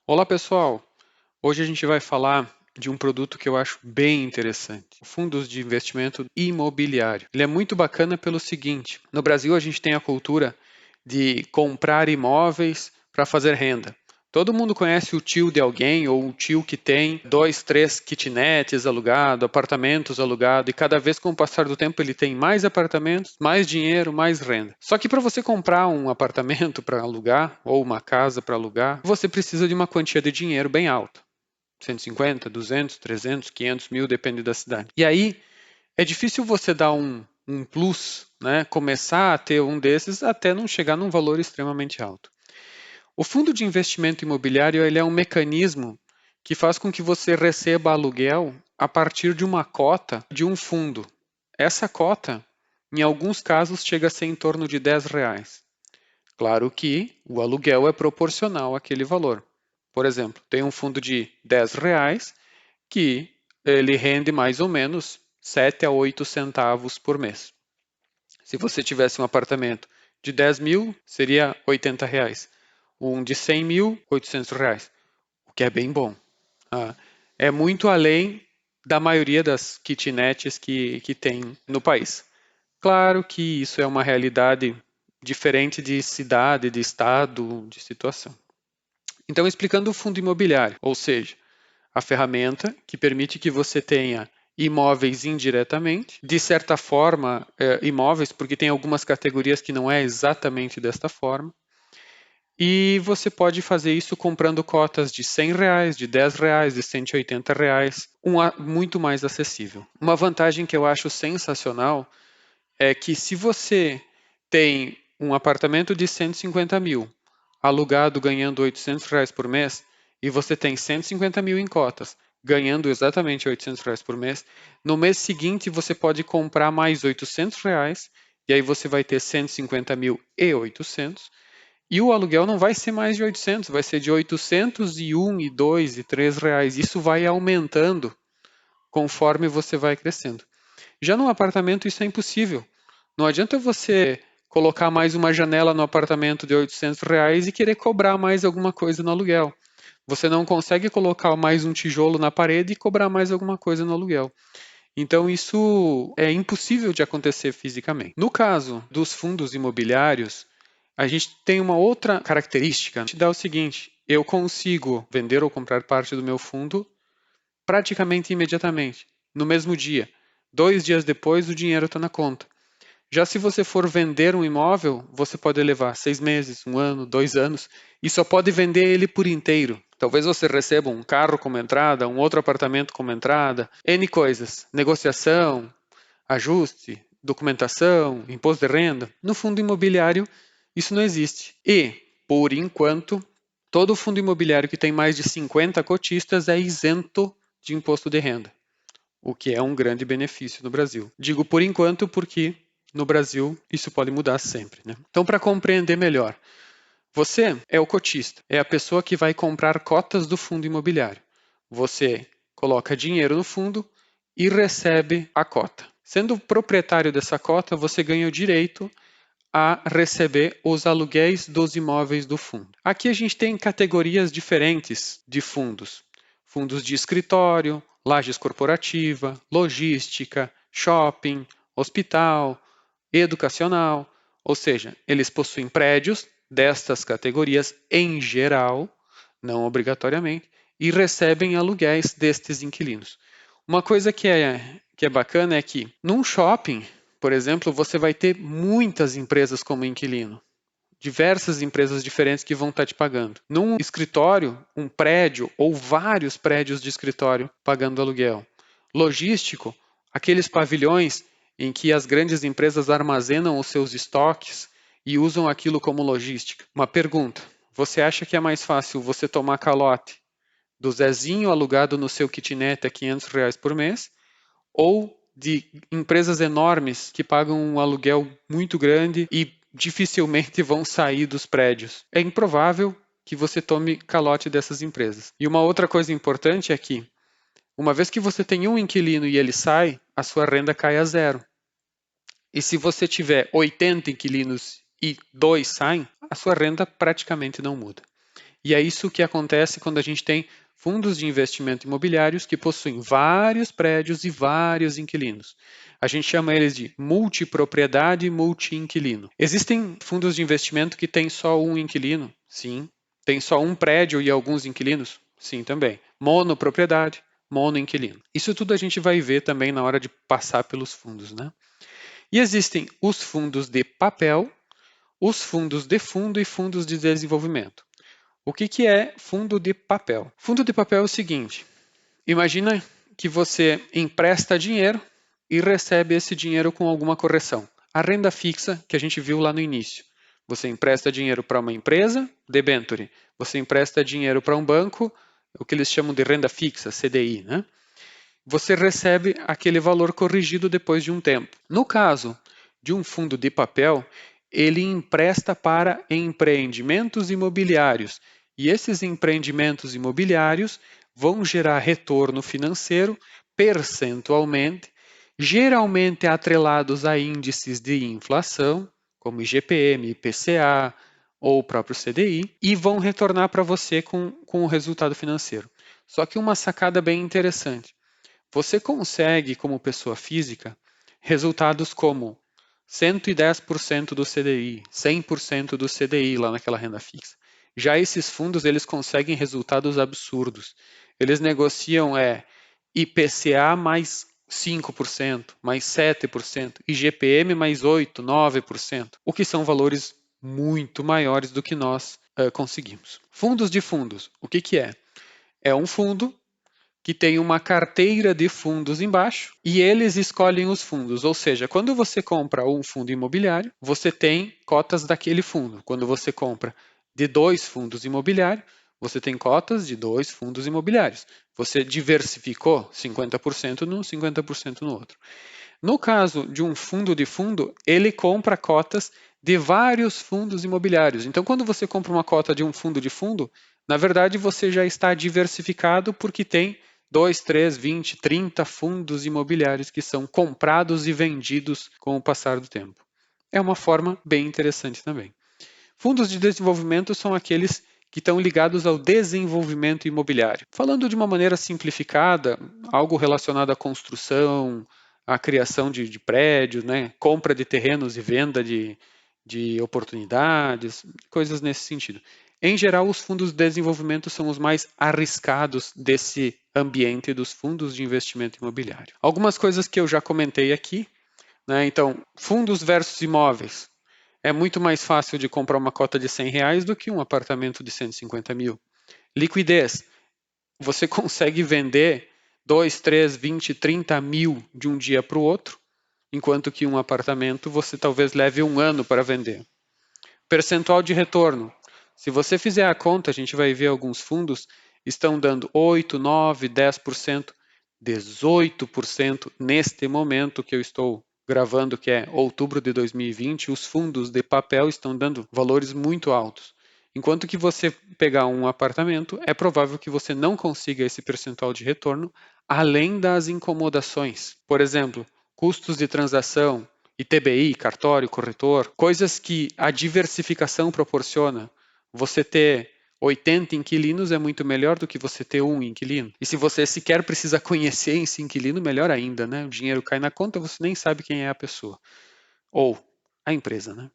Olá pessoal, hoje a gente vai falar de um produto que eu acho bem interessante, fundos de investimento imobiliário. Ele é muito bacana pelo seguinte: no Brasil a gente tem a cultura de comprar imóveis para fazer renda. Todo mundo conhece o tio de alguém ou o tio que tem dois, três kitnets alugados, apartamentos alugados, e cada vez com o passar do tempo ele tem mais apartamentos, mais dinheiro, mais renda. Só que para você comprar um apartamento para alugar ou uma casa para alugar, você precisa de uma quantia de dinheiro bem alta. 150, 200, 300, 500 mil, depende da cidade. E aí é difícil você dar um plus, né? Começar a ter um desses até não chegar num valor extremamente alto. O fundo de investimento imobiliário ele é um mecanismo que faz com que você receba aluguel a partir de uma cota de um fundo. Essa cota, em alguns casos, chega a ser em torno de R$ 10. Claro que o aluguel é proporcional àquele valor. Por exemplo, tem um fundo de R$ 10 que ele rende mais ou menos 7 a 8 centavos por mês. Se você tivesse um apartamento de 10 mil, seria R$ 80. Um de 100 mil, R$ 800, o que é bem bom. É muito além da maioria das kitnets que tem no país. Claro que isso é uma realidade diferente de cidade, de estado, de situação. Então, explicando o fundo imobiliário, ou seja, a ferramenta que permite que você tenha imóveis indiretamente, de certa forma, imóveis, porque tem algumas categorias que não é exatamente desta forma, e você pode fazer isso comprando cotas de R$ 100, de R$ 10, de R$ 180, muito mais acessível. Uma vantagem que eu acho sensacional é que se você tem um apartamento de 150 mil alugado ganhando R$ 800 por mês e você tem 150 mil em cotas ganhando exatamente R$ 800 por mês, no mês seguinte você pode comprar mais R$ 800 e aí você vai ter 150 mil e 800 e o aluguel não vai ser mais de 800, vai ser de 801 e 2 e 3 reais. Isso vai aumentando conforme você vai crescendo. Já no apartamento isso é impossível. Não adianta você colocar mais uma janela no apartamento de R$ 800 e querer cobrar mais alguma coisa no aluguel. Você não consegue colocar mais um tijolo na parede e cobrar mais alguma coisa no aluguel. Então, isso é impossível de acontecer fisicamente. No caso dos fundos imobiliários, a gente tem uma outra característica. A gente dá o seguinte: eu consigo vender ou comprar parte do meu fundo praticamente imediatamente, no mesmo dia. 2 dias depois, o dinheiro está na conta. Já se você for vender um imóvel, você pode levar 6 meses, um ano, 2 anos, e só pode vender ele por inteiro. Talvez você receba um carro como entrada, um outro apartamento como entrada, N coisas, negociação, ajuste, documentação, imposto de renda. No fundo imobiliário, isso não existe. E, por enquanto, todo fundo imobiliário que tem mais de 50 cotistas é isento de imposto de renda, o que é um grande benefício no Brasil. Digo por enquanto porque no Brasil isso pode mudar sempre, né? Então, para compreender melhor, você é o cotista, é a pessoa que vai comprar cotas do fundo imobiliário. Você coloca dinheiro no fundo e recebe a cota. Sendo proprietário dessa cota, você ganha o direito a receber os aluguéis dos imóveis do fundo. Aqui a gente tem categorias diferentes de fundos: fundos de escritório, lajes corporativa, logística, shopping, hospital, educacional, ou seja, eles possuem prédios destas categorias em geral, não obrigatoriamente, e recebem aluguéis destes inquilinos. Uma coisa que é bacana é que num shopping, por exemplo, você vai ter muitas empresas como inquilino, diversas empresas diferentes que vão estar te pagando. Num escritório, um prédio ou vários prédios de escritório pagando aluguel. Logístico, aqueles pavilhões em que as grandes empresas armazenam os seus estoques e usam aquilo como logística. Uma pergunta: você acha que é mais fácil você tomar calote do Zezinho alugado no seu kitnet a R$ 500 por mês ou de empresas enormes que pagam um aluguel muito grande e dificilmente vão sair dos prédios? É improvável que você tome calote dessas empresas. E uma outra coisa importante é que, uma vez que você tem um inquilino e ele sai, a sua renda cai a zero. E se você tiver 80 inquilinos e 2 saem, a sua renda praticamente não muda. E é isso que acontece quando a gente tem fundos de investimento imobiliários que possuem vários prédios e vários inquilinos. A gente chama eles de multipropriedade e multi-inquilino. Existem fundos de investimento que têm só um inquilino? Sim. Tem só um prédio e alguns inquilinos? Sim, também. Monopropriedade, monoinquilino. Isso tudo a gente vai ver também na hora de passar pelos fundos, né? E existem os fundos de papel, os fundos de fundo e fundos de desenvolvimento. O que é fundo de papel? Fundo de papel é o seguinte: imagina que você empresta dinheiro e recebe esse dinheiro com alguma correção. A renda fixa que a gente viu lá no início. Você empresta dinheiro para uma empresa, debenture. Você empresta dinheiro para um banco, o que eles chamam de renda fixa, CDI, né? Você recebe aquele valor corrigido depois de um tempo. No caso de um fundo de papel, ele empresta para empreendimentos imobiliários. E esses empreendimentos imobiliários vão gerar retorno financeiro percentualmente, geralmente atrelados a índices de inflação, como IGPM, IPCA ou o próprio CDI, e vão retornar para você com o resultado financeiro. Só que uma sacada bem interessante. Você consegue, como pessoa física, resultados como 110% do CDI, 100% do CDI lá naquela renda fixa. Já esses fundos, eles conseguem resultados absurdos. Eles negociam IPCA mais 5%, mais 7%, IGPM mais 8%, 9%, o que são valores muito maiores do que nós conseguimos. Fundos de fundos, o que é? É um fundo que tem uma carteira de fundos embaixo e eles escolhem os fundos. Ou seja, quando você compra um fundo imobiliário, você tem cotas daquele fundo. Quando você compra de 2 fundos imobiliários, você tem cotas de 2 fundos imobiliários. Você diversificou 50% num, 50% no outro. No caso de um fundo de fundo, ele compra cotas de vários fundos imobiliários. Então, quando você compra uma cota de um fundo de fundo, na verdade você já está diversificado porque tem 2, 3, 20, 30 fundos imobiliários que são comprados e vendidos com o passar do tempo. É uma forma bem interessante também. Fundos de desenvolvimento são aqueles que estão ligados ao desenvolvimento imobiliário. Falando de uma maneira simplificada, algo relacionado à construção, à criação de prédios, né? Compra de terrenos e venda de oportunidades, coisas nesse sentido. Em geral, os fundos de desenvolvimento são os mais arriscados desse ambiente dos fundos de investimento imobiliário. Algumas coisas que eu já comentei aqui, né? Então, fundos versus imóveis. É muito mais fácil de comprar uma cota de R$ 100 do que um apartamento de 150 mil. Liquidez. Você consegue vender 2, 3, 20, 30 mil de um dia para o outro, enquanto que um apartamento você talvez leve um ano para vender. Percentual de retorno. Se você fizer a conta, a gente vai ver alguns fundos estão dando 8, 9, 10%, 18% neste momento que eu estou gravando, que é outubro de 2020, os fundos de papel estão dando valores muito altos. Enquanto que você pegar um apartamento, é provável que você não consiga esse percentual de retorno, além das incomodações. Por exemplo, custos de transação, ITBI, cartório, corretor, coisas que a diversificação proporciona. Você ter 80 inquilinos é muito melhor do que você ter um inquilino. E se você sequer precisa conhecer esse inquilino, melhor ainda, né? O dinheiro cai na conta, você nem sabe quem é a pessoa. Ou a empresa, né?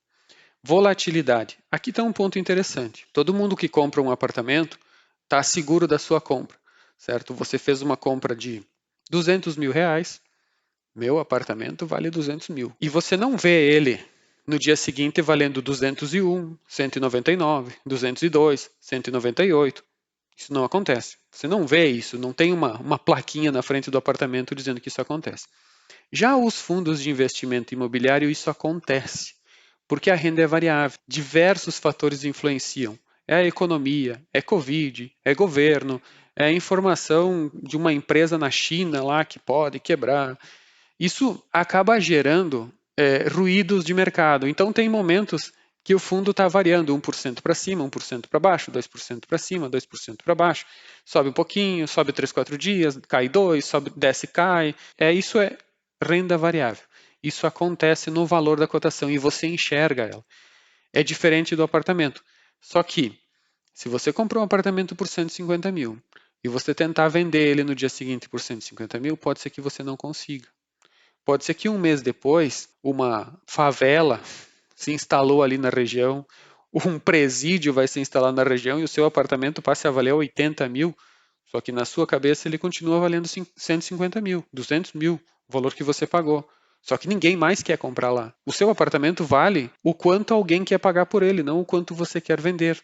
Volatilidade. Aqui está um ponto interessante. Todo mundo que compra um apartamento está seguro da sua compra, certo? Você fez uma compra de R$ 200 mil, meu apartamento vale 200 mil. E você não vê ele no dia seguinte valendo 201, 199, 202, 198. Isso não acontece. Você não vê isso, não tem uma plaquinha na frente do apartamento dizendo que isso acontece. Já os fundos de investimento imobiliário, isso acontece, porque a renda é variável. Diversos fatores influenciam. É a economia, é Covid, é governo, é a informação de uma empresa na China lá que pode quebrar. Isso acaba gerando ruídos de mercado. Então, tem momentos que o fundo está variando 1% para cima, 1% para baixo, 2% para cima, 2% para baixo. Sobe um pouquinho, sobe 3, 4 dias, cai 2, sobe, desce, cai. Isso é renda variável. Isso acontece no valor da cotação e você enxerga ela. É diferente do apartamento. Só que, Se você comprou um apartamento por 150 mil e você tentar vender ele no dia seguinte por 150 mil, pode ser que você não consiga. Pode ser que um mês depois, uma favela se instalou ali na região, um presídio vai se instalar na região e o seu apartamento passe a valer 80 mil, só que na sua cabeça ele continua valendo 150 mil, 200 mil, o valor que você pagou. Só que ninguém mais quer comprar lá. O seu apartamento vale o quanto alguém quer pagar por ele, não o quanto você quer vender.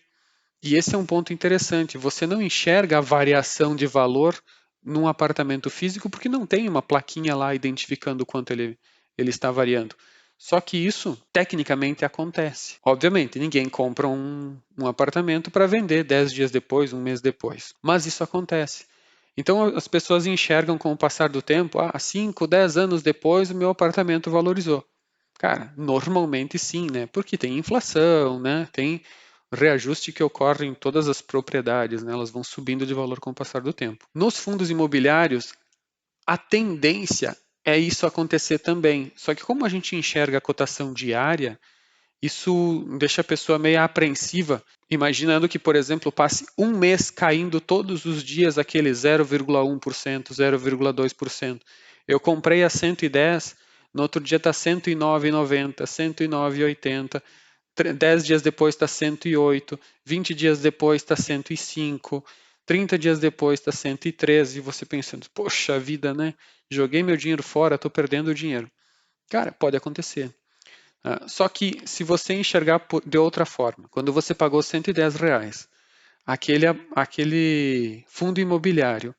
E esse é um ponto interessante. Você não enxerga a variação de valor num apartamento físico porque não tem uma plaquinha lá identificando o quanto ele está variando. Só que isso tecnicamente acontece. Obviamente, ninguém compra um apartamento para vender 10 dias depois, um mês depois. Mas isso acontece. Então as pessoas enxergam com o passar do tempo, 5, 10 anos depois o meu apartamento valorizou. Cara, normalmente sim, né? Porque tem inflação, né? Tem reajuste que ocorre em todas as propriedades, né? Elas vão subindo de valor com o passar do tempo. Nos fundos imobiliários, a tendência é isso acontecer também. Só que como a gente enxerga a cotação diária, isso deixa a pessoa meio apreensiva, imaginando que, por exemplo, passe um mês caindo todos os dias aquele 0,1%, 0,2%. Eu comprei a 110, no outro dia está 109,90, 109,80, 10 dias depois está 108, 20 dias depois está 105, 30 dias depois está 113, e você pensando, poxa vida, né? Joguei meu dinheiro fora, estou perdendo o dinheiro. Cara, pode acontecer. Só que se você enxergar de outra forma, quando você pagou R$ 110, aquele fundo imobiliário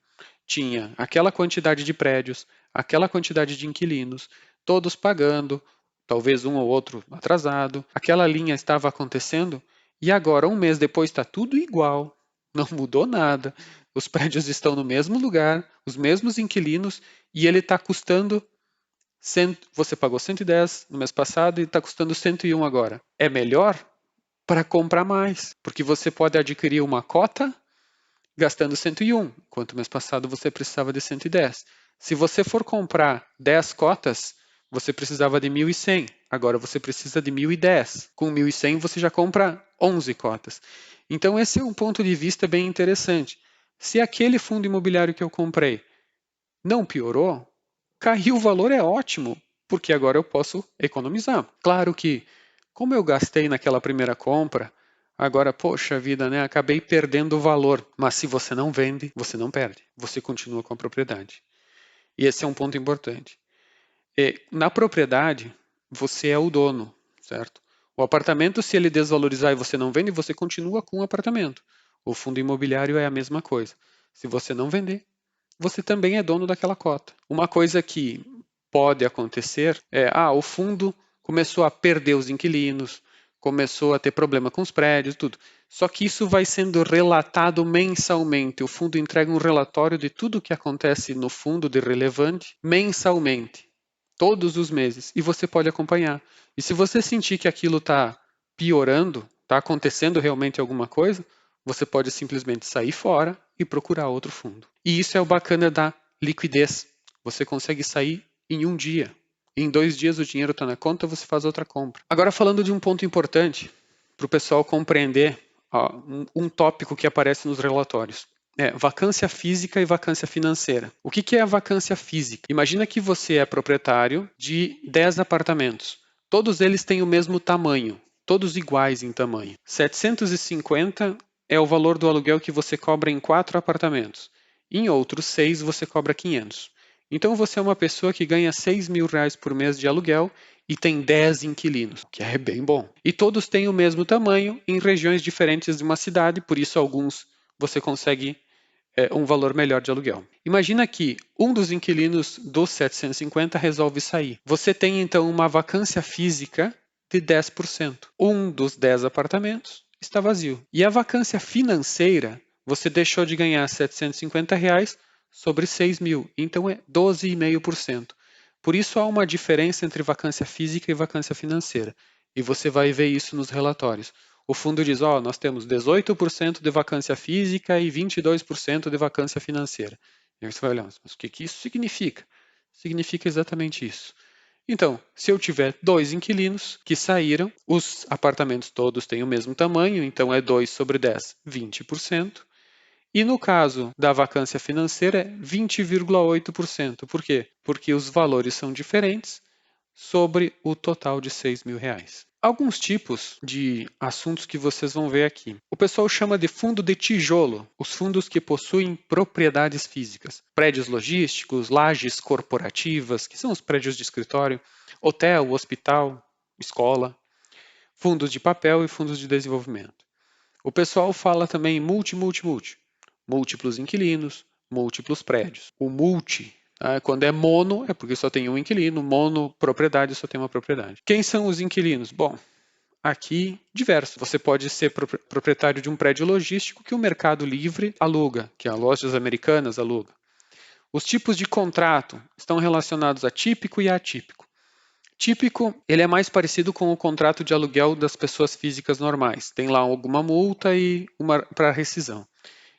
tinha aquela quantidade de prédios, aquela quantidade de inquilinos, todos pagando, talvez um ou outro atrasado, aquela linha estava acontecendo e agora, um mês depois, está tudo igual, não mudou nada, os prédios estão no mesmo lugar, os mesmos inquilinos e ele está custando você pagou 110 no mês passado e está custando 101 agora. É melhor para comprar mais, porque você pode adquirir uma cota gastando 101, enquanto mês passado você precisava de 110. Se você for comprar 10 cotas, você precisava de 1.100, agora você precisa de 1.010. Com 1.100 você já compra 11 cotas. Então esse é um ponto de vista bem interessante. Se aquele fundo imobiliário que eu comprei não piorou, caiu o valor é ótimo, porque agora eu posso economizar. Claro que, como eu gastei naquela primeira compra, agora, poxa vida, né? Acabei perdendo o valor. Mas se você não vende, você não perde. Você continua com a propriedade. E esse é um ponto importante. Na propriedade, você é o dono, certo? O apartamento, se ele desvalorizar e você não vende, você continua com o apartamento. O fundo imobiliário é a mesma coisa. Se você não vender, você também é dono daquela cota. Uma coisa que pode acontecer é, o fundo começou a perder os inquilinos, começou a ter problema com os prédios, tudo. Só que isso vai sendo relatado mensalmente. O fundo entrega um relatório de tudo o que acontece no fundo de relevante mensalmente, todos os meses, e você pode acompanhar. E se você sentir que aquilo está piorando, está acontecendo realmente alguma coisa, você pode simplesmente sair fora e procurar outro fundo. E isso é o bacana da liquidez. Você consegue sair em um dia. Em 2 dias o dinheiro está na conta, você faz outra compra. Agora falando de um ponto importante para o pessoal compreender um tópico que aparece nos relatórios. Vacância física e vacância financeira. O que é a vacância física? Imagina que você é proprietário de 10 apartamentos. Todos eles têm o mesmo tamanho, todos iguais em tamanho. 750 é o valor do aluguel que você cobra em 4 apartamentos. Em outros 6 você cobra 500. Então você é uma pessoa que ganha R$ 6.000 por mês de aluguel e tem 10 inquilinos, que é bem bom. E todos têm o mesmo tamanho em regiões diferentes de uma cidade, por isso alguns você consegue um valor melhor de aluguel. Imagina que um dos inquilinos dos 750 resolve sair. Você tem então uma vacância física de 10%. Um dos 10 apartamentos está vazio. E a vacância financeira, você deixou de ganhar R$ 750 sobre 6 mil, então é 12,5%. Por isso há uma diferença entre vacância física e vacância financeira. E você vai ver isso nos relatórios. O fundo diz, nós temos 18% de vacância física e 22% de vacância financeira. E aí você vai olhar, mas o que isso significa? Significa exatamente isso. Então, se eu tiver 2 inquilinos que saíram, os apartamentos todos têm o mesmo tamanho, então é 2 sobre 10, 20%. E no caso da vacância financeira, é 20,8%. Por quê? Porque os valores são diferentes sobre o total de R$ 6.000. Alguns tipos de assuntos que vocês vão ver aqui. O pessoal chama de fundo de tijolo, os fundos que possuem propriedades físicas. Prédios logísticos, lajes corporativas, que são os prédios de escritório, hotel, hospital, escola, fundos de papel e fundos de desenvolvimento. O pessoal fala também multi. Múltiplos inquilinos, múltiplos prédios. O multi, quando é mono, é porque só tem um inquilino, mono, propriedade, só tem uma propriedade. Quem são os inquilinos? Bom, aqui, diversos. Você pode ser proprietário de um prédio logístico que o Mercado Livre aluga, que as lojas americanas alugam. Os tipos de contrato estão relacionados a típico e atípico. Típico, ele é mais parecido com o contrato de aluguel das pessoas físicas normais. Tem lá alguma multa e uma para rescisão.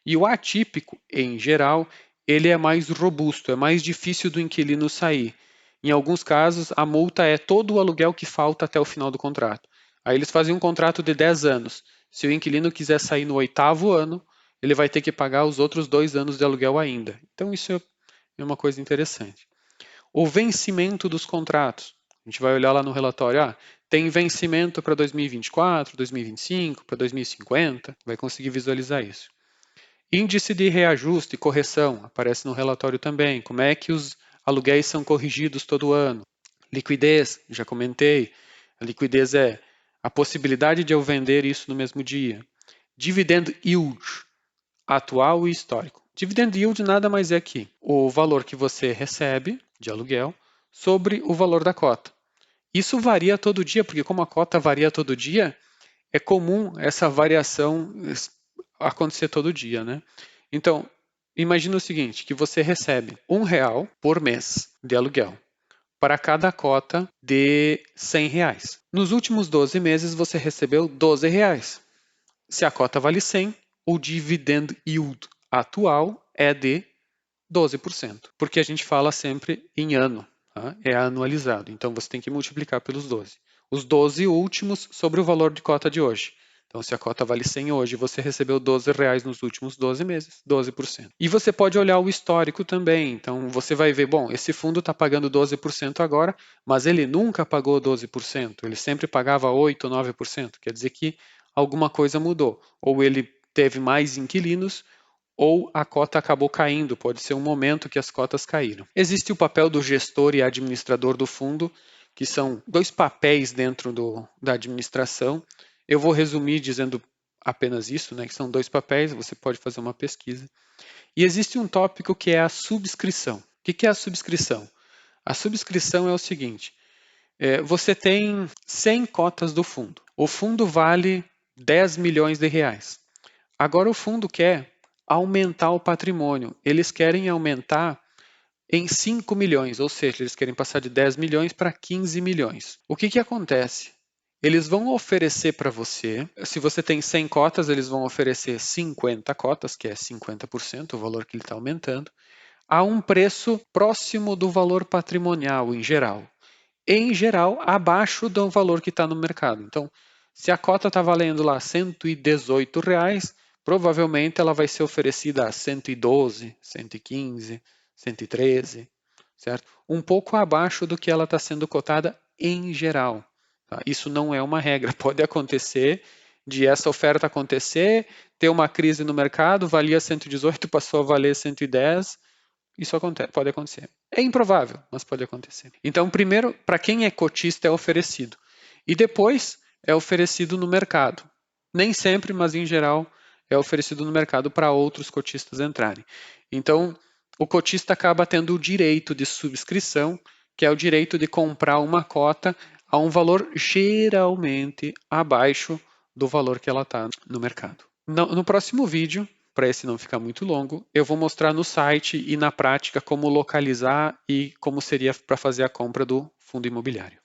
E o atípico, em geral, ele é mais robusto, é mais difícil do inquilino sair. Em alguns casos, a multa é todo o aluguel que falta até o final do contrato. Aí eles fazem um contrato de 10 anos. Se o inquilino quiser sair no 8º ano, ele vai ter que pagar os outros 2 anos de aluguel ainda. Então isso é uma coisa interessante. O vencimento dos contratos. A gente vai olhar lá no relatório, tem vencimento para 2024, 2025, para 2050, vai conseguir visualizar isso. Índice de reajuste e correção, aparece no relatório também. Como é que os aluguéis são corrigidos todo ano? Liquidez, já comentei. A liquidez é a possibilidade de eu vender isso no mesmo dia. Dividend yield, atual e histórico. Dividend yield nada mais é que o valor que você recebe de aluguel sobre o valor da cota. Isso varia todo dia, porque como a cota varia todo dia, é comum essa variação acontecer todo dia, né? Então, imagina o seguinte, que você recebe R$ 1 por mês de aluguel para cada cota de R$ 100. Nos últimos 12 meses, você recebeu R$ 12. Se a cota vale 100, o dividend yield atual é de 12%, porque a gente fala sempre em ano, tá? É anualizado, então você tem que multiplicar pelos 12. Os 12 últimos sobre o valor de cota de hoje. Então, se a cota vale 100 hoje, você recebeu R$ 12 nos últimos 12 meses, 12%. E você pode olhar o histórico também. Então, você vai ver, bom, esse fundo está pagando 12% agora, mas ele nunca pagou 12%. Ele sempre pagava 8% ou 9%. Quer dizer que alguma coisa mudou. Ou ele teve mais inquilinos, ou a cota acabou caindo, pode ser um momento que as cotas caíram. Existe o papel do gestor e administrador do fundo, que são 2 papéis dentro da administração. Eu vou resumir dizendo apenas isso, né, que são 2 papéis, você pode fazer uma pesquisa. E existe um tópico que é a subscrição. O que é a subscrição? A subscrição é o seguinte, você tem 100 cotas do fundo. O fundo vale R$ 10 milhões. Agora o fundo quer aumentar o patrimônio. Eles querem aumentar em 5 milhões, ou seja, eles querem passar de 10 milhões para 15 milhões. O que acontece? Eles vão oferecer para você, se você tem 100 cotas, eles vão oferecer 50 cotas, que é 50%, o valor que ele está aumentando, a um preço próximo do valor patrimonial em geral. Em geral, abaixo do valor que está no mercado. Então, se a cota está valendo lá R$ 118, provavelmente ela vai ser oferecida a 112, 115, 113, certo? Um pouco abaixo do que ela está sendo cotada em geral. Tá? Isso não é uma regra, pode acontecer de essa oferta acontecer, ter uma crise no mercado, valia 118, passou a valer 110, isso pode acontecer. É improvável, mas pode acontecer. Então, primeiro, para quem é cotista é oferecido. E depois é oferecido no mercado. Nem sempre, mas em geral, é oferecido no mercado para outros cotistas entrarem. Então, o cotista acaba tendo o direito de subscrição, que é o direito de comprar uma cota a um valor geralmente abaixo do valor que ela está no mercado. No próximo vídeo, para esse não ficar muito longo, eu vou mostrar no site e na prática como localizar e como seria para fazer a compra do fundo imobiliário.